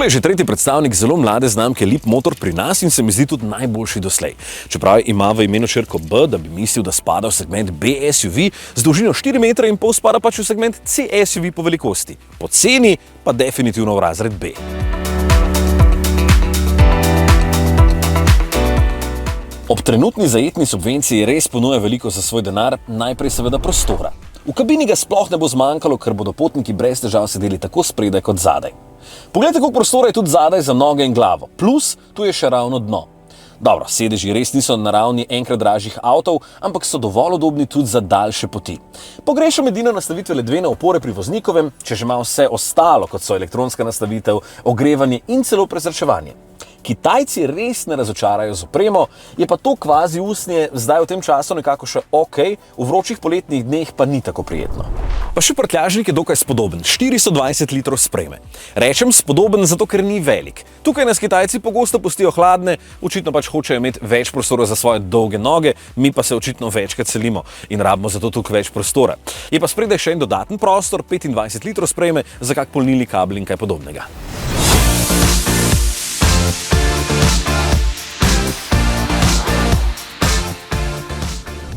Tole je že tretji predstavnik zelo mlade znamke Leapmotor pri nas in se mi zdi tudi najboljši doslej. Čeprav ima v imenu črko B, da bi mislil, da spada v segment B SUV, z dolžino 4,5 metra spada pač v segment C SUV po velikosti. Po ceni pa definitivno v razred B. Ob trenutni zajetni subvenciji res ponuja veliko za svoj denar, najprej seveda prostora. V kabini ga sploh ne bo zmanjkalo, ker bodo potniki brez težav sedeli tako spredaj kot zadaj. Poglejte, koliko prostora je tudi zadaj za noge in glavo. Plus, tu je še ravno dno. Dobro, sedeži res niso na ravni enkrat dražjih avtov, ampak so dovolj udobni tudi za daljše poti. Pogrešam edino nastavitve ledvene opore pri voznikovem, če že ima vse ostalo, kot so elektronska nastavitev, ogrevanje in celo prezračevanje. Kitajci res ne razočarajo z opremo, je pa to kvazi usnje zdaj v tem času nekako še okej, v vročih poletnih dneh pa ni tako prijetno. Pa še prtljažnik je dokaj spodoben, 420 litrov sprejme. Rečem spodoben zato, ker ni velik. Tukaj nas Kitajci pogosto pustijo hladne, očitno pač hočejo imeti več prostora za svoje dolge noge, mi pa se očitno večkrat selimo in rabimo zato tukaj več prostora. Je pa spredaj še en dodaten prostor, 25 litrov sprejme, za kak polnilni kabel in kaj podobnega.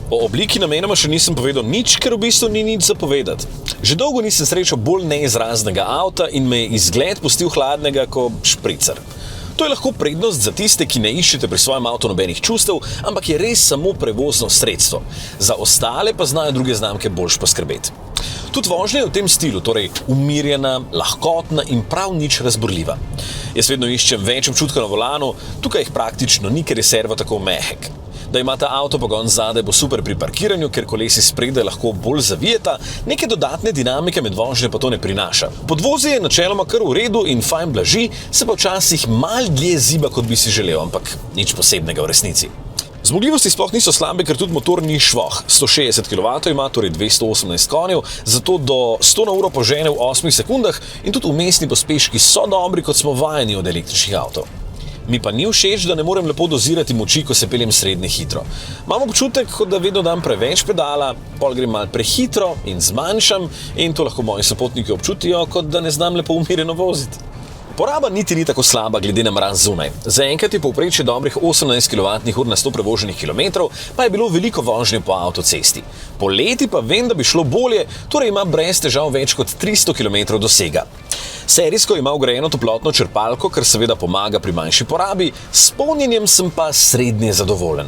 O obliki namenoma še nisem povedal nič, ker v bistvu ni nič za povedati. Že dolgo nisem srečal bolj neizraznega avta in me je izgled pustil hladnega kot špricer. To je lahko prednost za tiste, ki ne iščete pri svojem avtu nobenih čustev, ampak je res samo prevozno sredstvo. Za ostale pa znajo druge znamke boljš poskrbeti. Tudi vožnja je v tem stilu, torej umirjena, lahkotna in prav nič razburljiva. Jaz vedno iščem več občutka na volanu, tukaj jih praktično ni, ker je servo tako mehek. Da ima ta avtopogon zadaj bo super pri parkiranju, ker kolesi spredaj lahko bolj zavijeta, neke dodatne dinamike med vožnjo pa to ne prinaša. Podvozje je načeloma kar v redu in fajn blaži, se pa včasih mal dlje ziba, kot bi si želel, ampak nič posebnega v resnici. Zmogljivosti sploh niso slabe, ker tudi motor ni švoh. 160 kW ima, torej 218 konjev, zato do 100 na uro požene v 8 sekundah in tudi vmesni pospeški so dobri, kot smo vajeni od električnih avtov. Mi pa ni všeč, da ne morem lepo dozirati moči, ko se peljem srednje hitro. Imam občutek, kot da vedno dam preveč pedala, pol grem malo prehitro in zmanjšam in to lahko moji sopotniki občutijo, kot da ne znam lepo umirjeno voziti. Poraba niti ni tako slaba glede na mraz zunaj. Zaenkrat je povprečje dobrih 18 kWh na 100 prevoženih kilometrov, pa je bilo veliko vožnje po avtocesti. Poleti pa vem, da bi šlo bolje, torej ima brez težav več kot 300 km dosega. Serijsko ima vgrajeno toplotno črpalko, kar seveda pomaga pri manjši porabi, s polnjenjem sem pa srednje zadovoljen.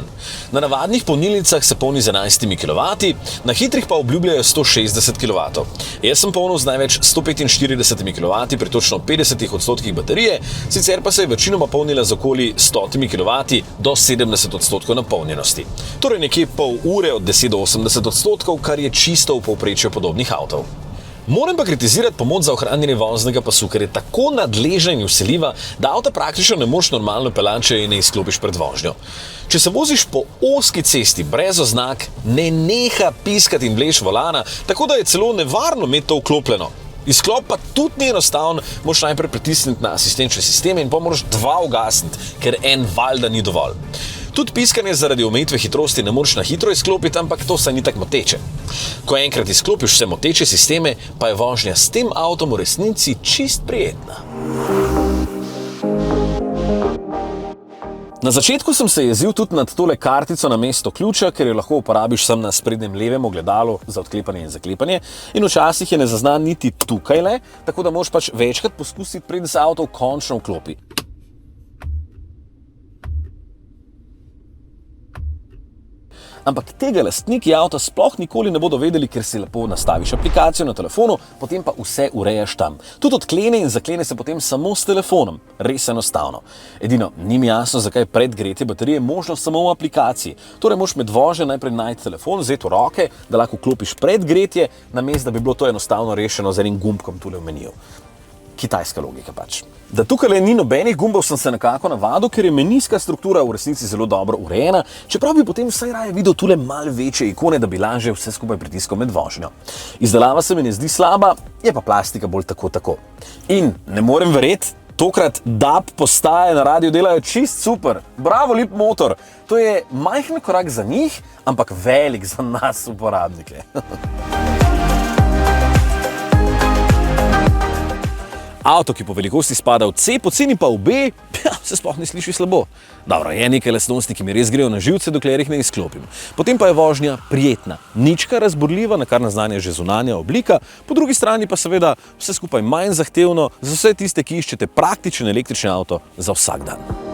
Na navadnih polnilnicah se polni z 11 kW, na hitrih pa obljubljajo 160 kW. Jaz sem polnil z največ 145 kW pri točno 50% baterije, sicer pa se je večinoma polnila z okoli 100 kW do 70% napolnjenosti. Torej nekje pol ure od 10 do 80%, kar je čisto v povprečju podobnih avtov. Moram pa kritizirati pomoč za ohranjanje voznega pasu, ker je tako nadležna in vseljiva, da avta praktično ne moreš normalno peljati, če ne izklopiš pred vožnjo. Če se voziš po ozki cesti brez oznak, ne neha piskati in vlečeš volana, tako da je celo nevarno imeti to vklopljeno. Izklop pa tudi ni enostaven, moraš najprej pritisniti na asistenčne sisteme in pa moraš dva ugasniti, ker en valjda ni dovolj. Tudi piskanje zaradi omejitve hitrosti ne moreš na hitro izklopiti, ampak to saj ni tako moteče. Ko enkrat izklopiš vse moteče sisteme, pa je vožnja s tem avtom v resnici čist prijetna. Na začetku sem se jezil tudi nad tole kartico na mesto ključa, ker jo lahko uporabiš sam na sprednjem levem ogledalu za odklepanje in zaklepanje in včasih je ne zazna niti tukajle, tako da moraš pač večkrat poskusiti, preden se avto končno vklopi. Ampak tega lastniki avta sploh nikoli ne bodo vedeli, ker si lepo nastaviš aplikacijo na telefonu, potem pa vse urejaš tam. Tudi odklene in zaklene se potem samo s telefonom. Res enostavno. Edino, ni mi jasno, zakaj predgretje baterije možno samo v aplikaciji. Torej moraš med vožnjo najprej najti telefon, vzeti v roke, da lahko vklopiš predgretje, namesto da bi bilo to enostavno rešeno z enim gumbkom tule v meniju. Kitajska logika pač. Da tukaj ni nobenih gumbov, sem se nekako navadil, ker je menijska struktura v resnici zelo dobro urejena, čeprav bi potem vsaj raje videl tule malo večje ikone, da bi lažje vse skupaj pritiskal med vožnjo. Izdelava se mi ne zdi slaba, je pa plastika bolj tako. In ne morem verjeti, tokrat DAB postaje na radiu delajo čist super. Bravo, Leapmotor! To je majhen korak za njih, ampak velik za nas uporabnike. Avto, ki po velikosti spada v C, po ceni pa v B, se sploh ne sliši slabo. Dobro, je nekaj lastnosti, ki mi res grejo na živce, dokler jih ne izklopim. Potem pa je vožnja prijetna, nička razburljiva, na kar naznanja že zunanja oblika, po drugi strani pa seveda vse skupaj manj zahtevno za vse tiste, ki iščete praktičen električni avto za vsak dan.